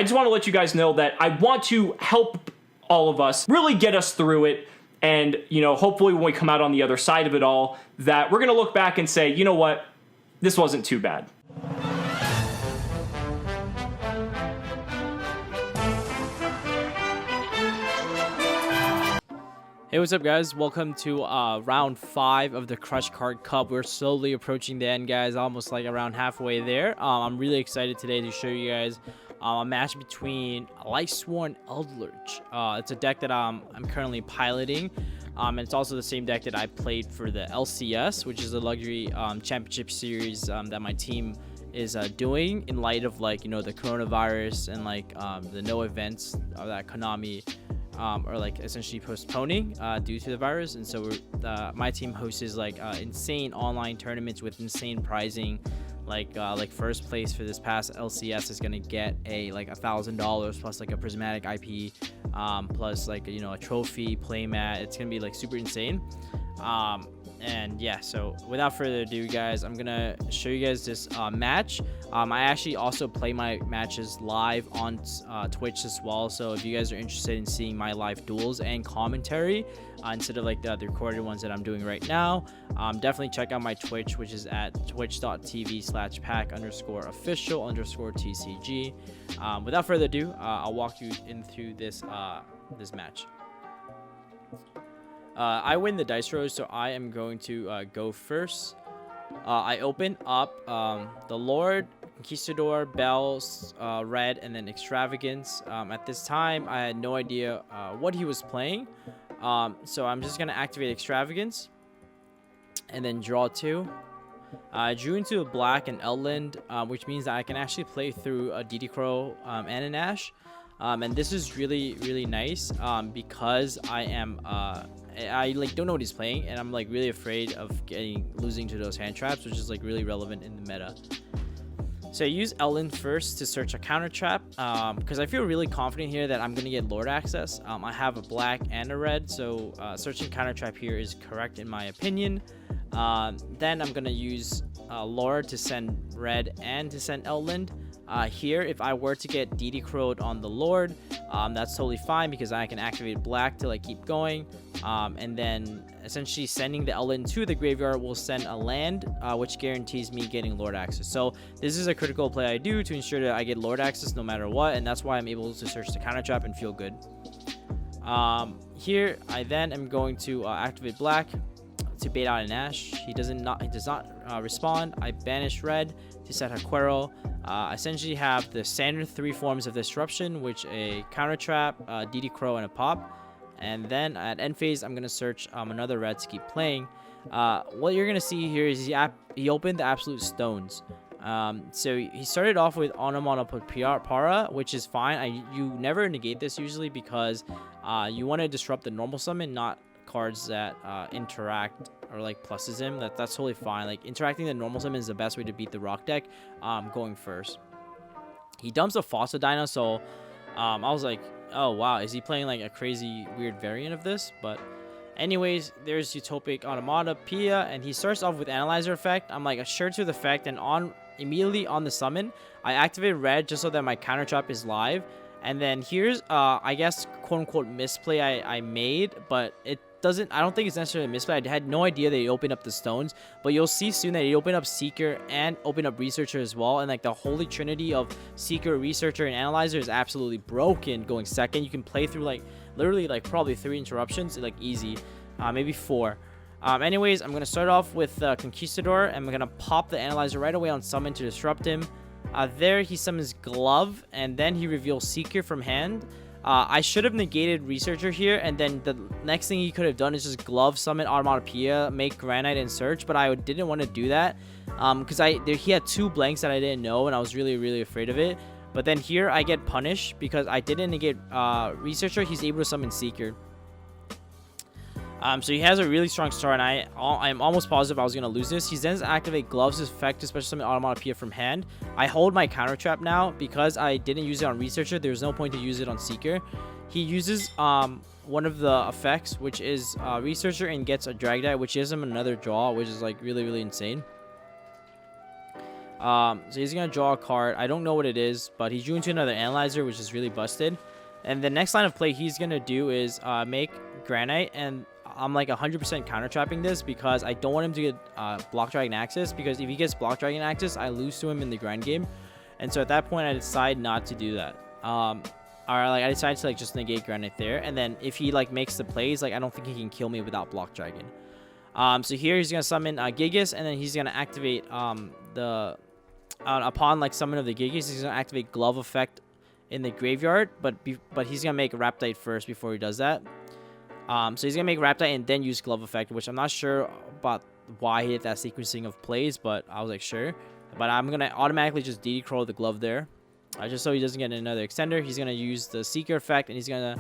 I just want to let you guys know that I want to help all of us really get us through it. And, you know, hopefully when we come out on the other side of it all, that we're going to look back and say, you know what, this wasn't too bad. Hey, what's up, guys? Welcome to round 5 of the Crush Card Cup. We're slowly approaching the end, guys, almost like around halfway there. I'm really excited today to show you guys a match between Lightsworn and Eldlich. It's a deck that I'm currently piloting, and it's also the same deck that I played for the LCS, which is a luxury championship series that my team is doing in light of, like, you know, the coronavirus and like the no events that Konami or like essentially postponing due to the virus. And so my team hosts like insane online tournaments with insane prizing. Like first place for this past LCS is gonna get like $1,000 plus like a prismatic IP, plus like, you know, a trophy playmat. It's gonna be like super insane. And yeah, so without further ado, guys, I'm gonna show you guys this match. I actually also play my matches live on Twitch as well, so if you guys are interested in seeing my live duels and commentary instead of like the recorded ones that I'm doing right now, definitely check out my Twitch, which is at twitch.tv/pack_official_tcg. Without further ado, I'll walk you in through this match. I win the dice roll, so I am going to go first. I open up the Lord, Conquistador, Bells, Red, and then Extravagance. At this time, I had no idea what he was playing, so I'm just going to activate Extravagance and then draw 2. I drew into a black and Eldlich, which means that I can actually play through a DD Crow and an Ash. And this is really, really nice because I like don't know what he's playing, and I'm like really afraid of losing to those hand traps, which is like really relevant in the meta. So I use Eldlich first to search a counter trap because I feel really confident here that I'm gonna get Lord access. I have a black and a red, so searching counter trap here is correct in my opinion. Then I'm gonna use Lord to send red and to send Eldlich. Here, if I were to get DD Crowed on the Lord, that's totally fine because I can activate black to like keep going, and then essentially sending the Eldlich to the graveyard will send a land, which guarantees me getting Lord access. So this is a critical play I do to ensure that I get Lord access no matter what, and that's why I'm able to search the counter trap and feel good. Here, I then am going to activate black to bait out an Ash. He does not respond. I banish red to set Haquero. I essentially have the standard 3 forms of disruption, which a counter trap, DD Crow, and a pop. And then at end phase, I'm gonna search another red to keep playing. What you're gonna see here is he opened the absolute stones. So he started off with Onomatopoeia, which is fine. You never negate this usually because you want to disrupt the normal summon, not cards that interact or like pluses him. That's totally fine. Like interacting the normal summon is the best way to beat the rock deck. Going first, he dumps a fossil dino, so I was like, oh wow, is he playing like a crazy weird variant of this? But anyways, there's Utopic Onomatopoeia, and he starts off with Analyzer effect. I'm like sure to the effect, and immediately on the summon I activate red just so that my counter trap is live. And then here's I guess quote unquote misplay I made, but I don't think it's necessarily a misplay. I had no idea they opened up the stones, but you'll see soon that they open up Seeker and open up Researcher as well. And like the holy trinity of Seeker, Researcher, and Analyzer is absolutely broken going second. You can play through like literally like probably 3 interruptions, like easy, maybe 4. Anyways, I'm gonna start off with Conquistador, and I'm gonna pop the Analyzer right away on summon to disrupt him. There he summons Glove, and then he reveals Seeker from hand. I should have negated Researcher here, and then the next thing he could have done is just Glove, summon Onomatopoeia, make Granite, and search, but I didn't want to do that because he had 2 blanks that I didn't know, and I was really, really afraid of it. But then here I get punished because I didn't negate Researcher. He's able to summon Seeker. So he has a really strong start, and I'm almost positive I was going to lose this. He then activate Gloves' effect to special summon Onomatopoeia from hand. I hold my counter trap now because I didn't use it on Researcher. There's no point to use it on Seeker. He uses one of the effects, which is Researcher, and gets a Drag Die, which gives him another draw, which is like really, really insane. So he's gonna draw a card. I don't know what it is, but he drew into another analyzer, which is really busted. And the next line of play he's gonna do is make Granite, and I'm like 100% counter trapping this because I don't want him to get Block Dragon access, because if he gets Block Dragon access, I lose to him in the grind game. And so at that point, I decide not to do that. Or like I decided to like just negate Granite there, and then if he like makes the plays, like I don't think he can kill me without Block Dragon. So here he's gonna summon Gogogos, and then he's gonna activate upon like summon of the Gogogos, he's gonna activate Glove Effect in the graveyard, but he's gonna make Raptite first before he does that. So he's gonna make Raptite and then use Glove Effect, which I'm not sure about why he did that sequencing of plays, but I was like sure. But I'm gonna automatically just DD Crow the Glove there, just so he doesn't get another extender. He's gonna use the Seeker effect, and he's gonna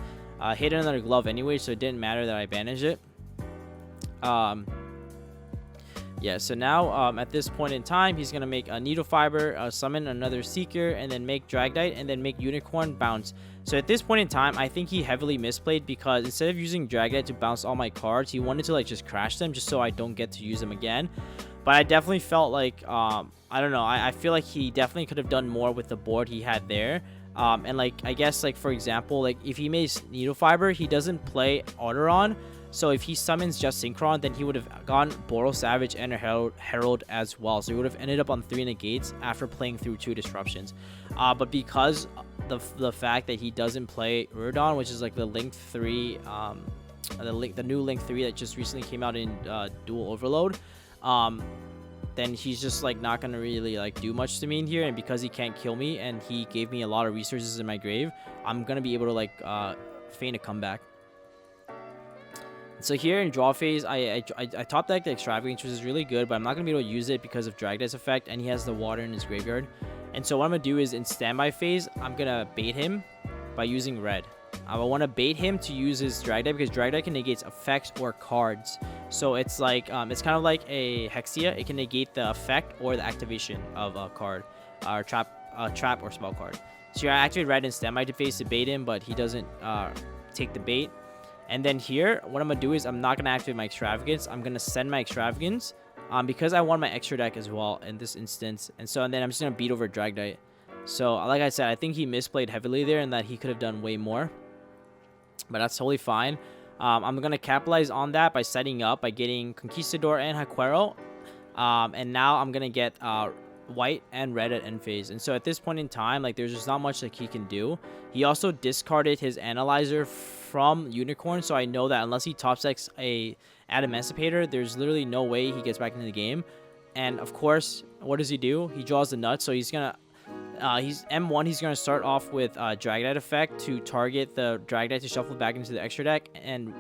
hit another Glove anyway, so it didn't matter that I banished it. Yeah, so now at this point in time, he's gonna make a Needle Fiber, summon another Seeker, and then make Dragdite, and then make Unicorn bounce. So at this point in time, I think he heavily misplayed, because instead of using Dragdite to bounce all my cards, he wanted to like just crash them just so I don't get to use them again. But I definitely felt like I don't know, I feel like he definitely could have done more with the board he had there. And like I guess like for example, like if he made Needle Fiber, he doesn't play Autoron. So if he summons just Synchron, then he would have gone Boros Savage and a Herald as well. So he would have ended up on 3 negates after playing through 2 disruptions. But because the fact that he doesn't play Uridon, which is like the Link 3, the new Link 3 that just recently came out in Dual Overload, then he's just like not gonna really like do much to me in here. And because he can't kill me and he gave me a lot of resources in my grave, I'm gonna be able to like feign a comeback. So here in draw phase, I top deck the Extravagance, which is really good, but I'm not going to be able to use it because of Dragdite's effect, and he has the water in his graveyard. And so what I'm going to do is in standby phase, I'm going to bait him by using red. I want to bait him to use his Dragdite, because Dragdite can negate effects or cards. So it's like, it's kind of like a Hexia. It can negate the effect or the activation of a card, or trap or spell card. So you activate red in standby phase to bait him, but he doesn't take the bait. And then here, what I'm going to do is I'm not going to activate my Extravagance. I'm going to send my Extravagance because I want my extra deck as well in this instance. And then I'm just going to beat over Dragdite. So like I said, I think he misplayed heavily there and that he could have done way more. But that's totally fine. I'm going to capitalize on that by setting up, by getting Conquistador and Haquero. And now I'm going to get white and red at end phase. And so at this point in time, like there's just not much that he can do. He also discarded his Analyzer from Unicorn, so I know that unless he top decks a Adamncipators, there's literally no way he gets back into the game. And of course, what does he do? He draws the nuts, so he's gonna he's M1, he's gonna start off with Dragdite effect to target the Dragdite to shuffle back into the extra deck and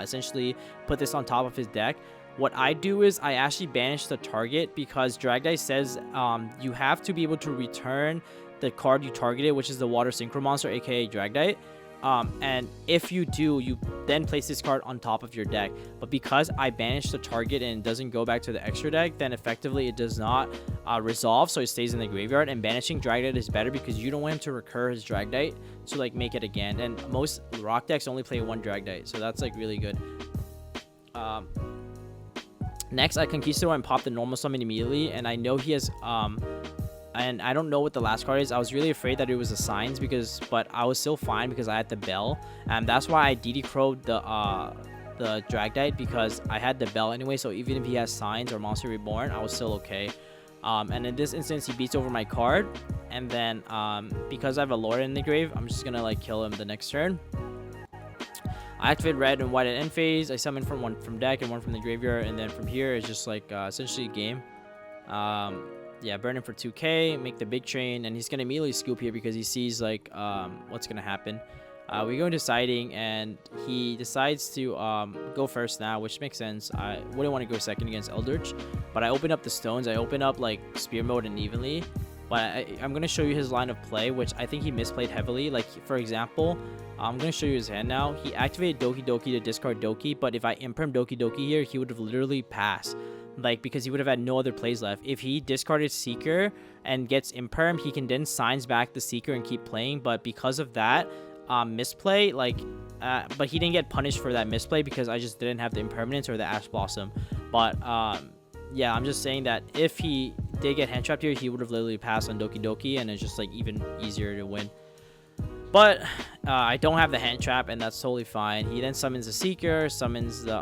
essentially put this on top of his deck. What I do is I actually banish the target, because Dragdite says you have to be able to return the card you targeted, which is the Water Synchro Monster, aka Dragdite. And if you do, you then place this card on top of your deck. But because I banished the target and it doesn't go back to the extra deck, then effectively it does not resolve, so it stays in the graveyard. And banishing Dragdite is better because you don't want him to recur his Dragdite to like make it again. And most rock decks only play 1 Dragdite, so that's like really good. Next, I Conquistador and pop the normal summon immediately, and I know he has and I don't know what the last card is. I was really afraid that it was the Signs, but I was still fine because I had the Bell, and that's why I DD Crow'd the Dragdite, because I had the Bell anyway. So even if he has Signs or Monster Reborn, I was still okay. And in this instance, he beats over my card, and then because I have a Lord in the grave, I'm just gonna like kill him the next turn. I activate red and white at end phase. I summon one from deck and one from the graveyard, and then from here it's just like essentially a game. Yeah, burn him for 2k, make the big train, and he's gonna immediately scoop here because he sees like what's gonna happen. We go into siding, and he decides to go first now, which makes sense. I wouldn't want to go second against Eldlich, but I open up the stones. I open up like Spear Mode and Evenly, but I'm going to show you his line of play, which I think he misplayed heavily. Like, for example, I'm going to show you his hand now. He activated Doki Doki to discard Doki, but if I imperm Doki Doki here, he would have literally passed. Like, because he would have had no other plays left. If he discarded Seeker and gets imperm, he can then signs back the Seeker and keep playing, but because of that misplay, like but he didn't get punished for that misplay because I just didn't have the impermanence or the Ash Blossom. But yeah, I'm just saying that if he did get hand trapped here, he would have literally passed on Doki Doki, and it's just like even easier to win. But I don't have the hand trap, and that's totally fine. He then summons the Seeker, summons the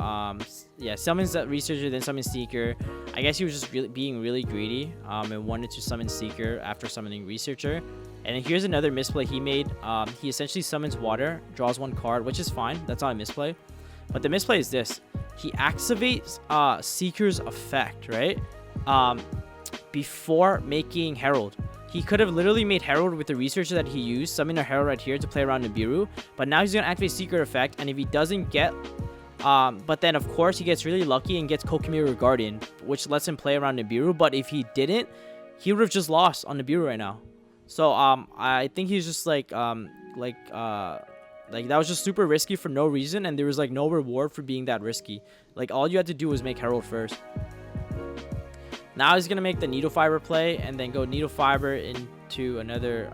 summons the Researcher, then summons Seeker. I guess he was just being really greedy and wanted to summon Seeker after summoning Researcher. And then here's another misplay he made. He essentially summons Water, draws 1 card, which is fine. That's not a misplay. But the misplay is this. He activates Seeker's effect, right? Before making Herald. He could have literally made Herald with the Researcher that he used, summon a Herald right here to play around Nibiru. But now he's going to activate Seeker effect, and if he doesn't get... but then, of course, he gets really lucky and gets Kokimiru Guardian, which lets him play around Nibiru. But if he didn't, he would have just lost on Nibiru right now. So, I think he's just like that was just super risky for no reason, and there was, like, no reward for being that risky. Like, all you had to do was make Herald first. Now he's going to make the Needle Fiber play and then go Needle Fiber into another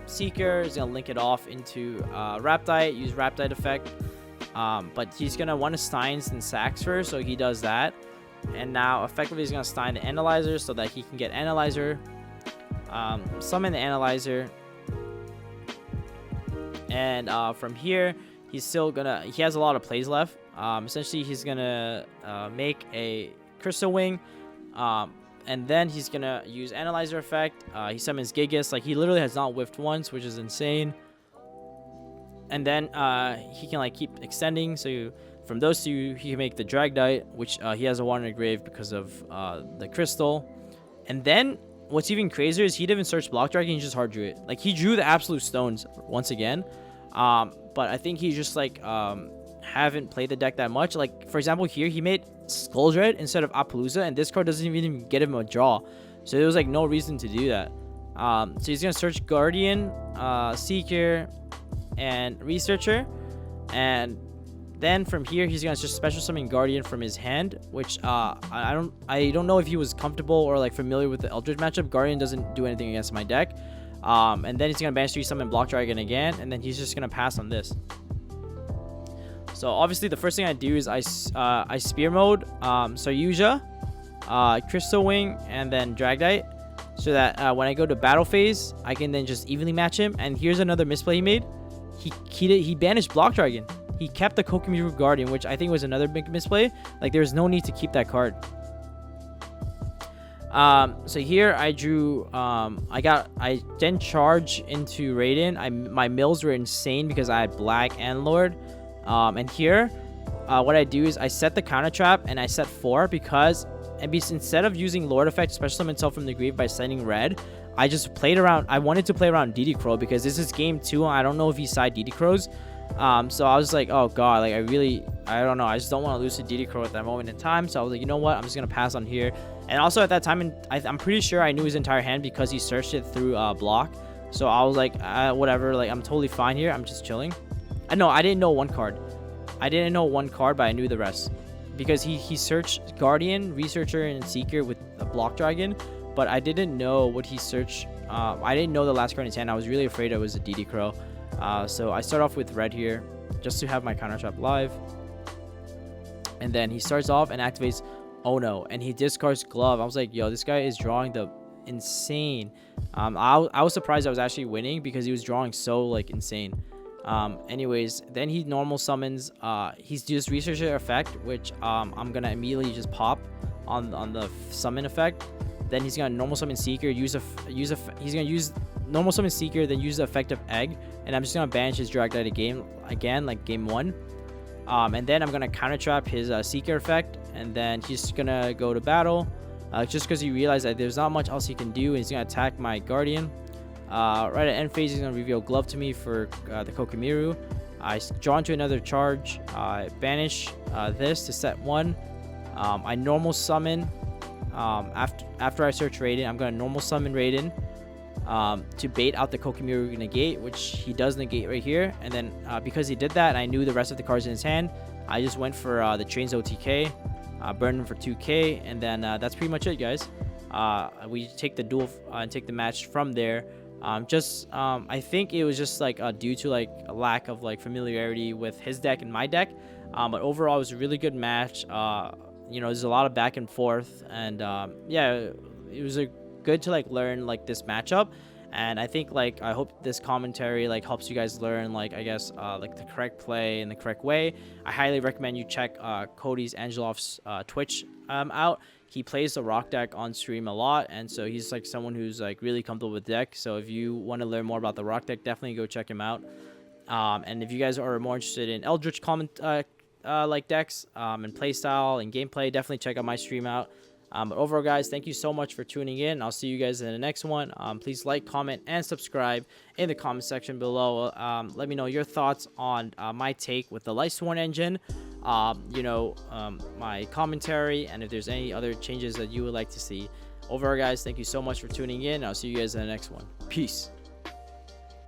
Seeker. He's going to link it off into Raptite, use Raptite effect. But he's going to want to Steins and Sacks first, so he does that. And now effectively he's going to Stein the Analyzer so that he can get Analyzer. Summon the Analyzer. And from here, he's still going to... He has a lot of plays left. Essentially, he's going to make a Crystal Wing. And then he's gonna use Analyzer effect. He summons Gigas. Like, he literally has not whiffed once, which is insane. And then he can, like, keep extending. So from those two, he can make the Dragdite, which he has a Water in the Grave because of the Crystal. And then what's even crazier is he didn't even search Block Dragon. He just hard drew it. Like, he drew the Absolute Stones once again. But I think he just, like, haven't played the deck that much. Like, for example, here he made Skull Dread instead of Appaloosa, and this card doesn't even get him a draw, so there was like no reason to do that. So he's gonna search Guardian, Seeker, and Researcher, and then from here he's gonna just special summon Guardian from his hand, which I don't know if he was comfortable or like familiar with the Eldritch matchup. Guardian doesn't do anything against my deck. And then he's gonna banish 3 summon Block Dragon again, and then he's just gonna pass on this. So obviously the first thing I do is I spear mode Soyuja, Crystal Wing, and then Dragdite, so that when I go to battle phase, I can then just evenly match him. And here's another misplay he made. He banished Block Dragon. He kept the Kokimiru Guardian, which I think was another big misplay. Like, there's no need to keep that card. So here I drew, I then charge into Raiden. My mills were insane because I had Black and Lord. And here, what I do is I set the counter trap and I set 4 because instead of using Lord effect, special summon himself from the grave by sending red, I just played around. I wanted to play around DD Crow because this is game 2. I don't know if he side DD Crows. So I was like, oh god, like I don't know. I just don't want to lose to DD Crow at that moment in time. So I was like, you know what? I'm just going to pass on here. And also at that time, I'm pretty sure I knew his entire hand because he searched it through block. So I was like, whatever, like I'm totally fine here. I'm just chilling. I didn't know one card. I didn't know one card, but I knew the rest. Because he searched Guardian, Researcher, and Seeker with a Block Dragon. But I didn't know what he searched. I didn't know the last card in his hand. I was really afraid it was a DD Crow. So I start off with red here, just to have my counter trap live. And then he starts off and activates Ono. And he discards Glove. I was like, yo, this guy is drawing the insane. I was surprised I was actually winning because he was drawing so, like, insane. Anyways, then he normal summons he's used Researcher effect, which I'm gonna immediately just pop on the summon effect. Then he's gonna normal summon Seeker, he's gonna use normal summon Seeker, then use the effect of Egg, and I'm just gonna banish his Dragdite again, like game 1. And then I'm gonna counter trap his Seeker effect, and then he's gonna go to battle, just because he realized that there's not much else he can do, and he's gonna attack my Guardian. Right at end phase, he's gonna reveal Glove to me for the Kokimiru. I draw into another charge. I banish this to set 1. I normal summon. After I search Raiden, I'm gonna normal summon Raiden to bait out the Kokimiru negate, which he does negate right here. And then because he did that, and I knew the rest of the cards in his hand, I just went for the Chains OTK, burned him for 2k, and then that's pretty much it, guys. We take the duel and take the match from there. I think it was just like due to like a lack of like familiarity with his deck and my deck, but overall it was a really good match. There's a lot of back and forth, and yeah, it was a good to like learn like this matchup. And I think like I hope this commentary like helps you guys learn like I guess like the correct play in the correct way. I highly recommend you check Cody's Angelov's Twitch out. He plays the rock deck on stream a lot, and so he's like someone who's like really comfortable with deck. So if you want to learn more about the rock deck, definitely go check him out. And if you guys are more interested in Eldritch like decks and playstyle and gameplay, definitely check out my stream out. But overall, guys, thank you so much for tuning in. I'll see you guys in the next one. Please like, comment, and subscribe in the comment section below. Let me know your thoughts on my take with the Lightsworn engine, my commentary, and if there's any other changes that you would like to see. Overall, guys, thank you so much for tuning in. I'll see you guys in the next one. Peace.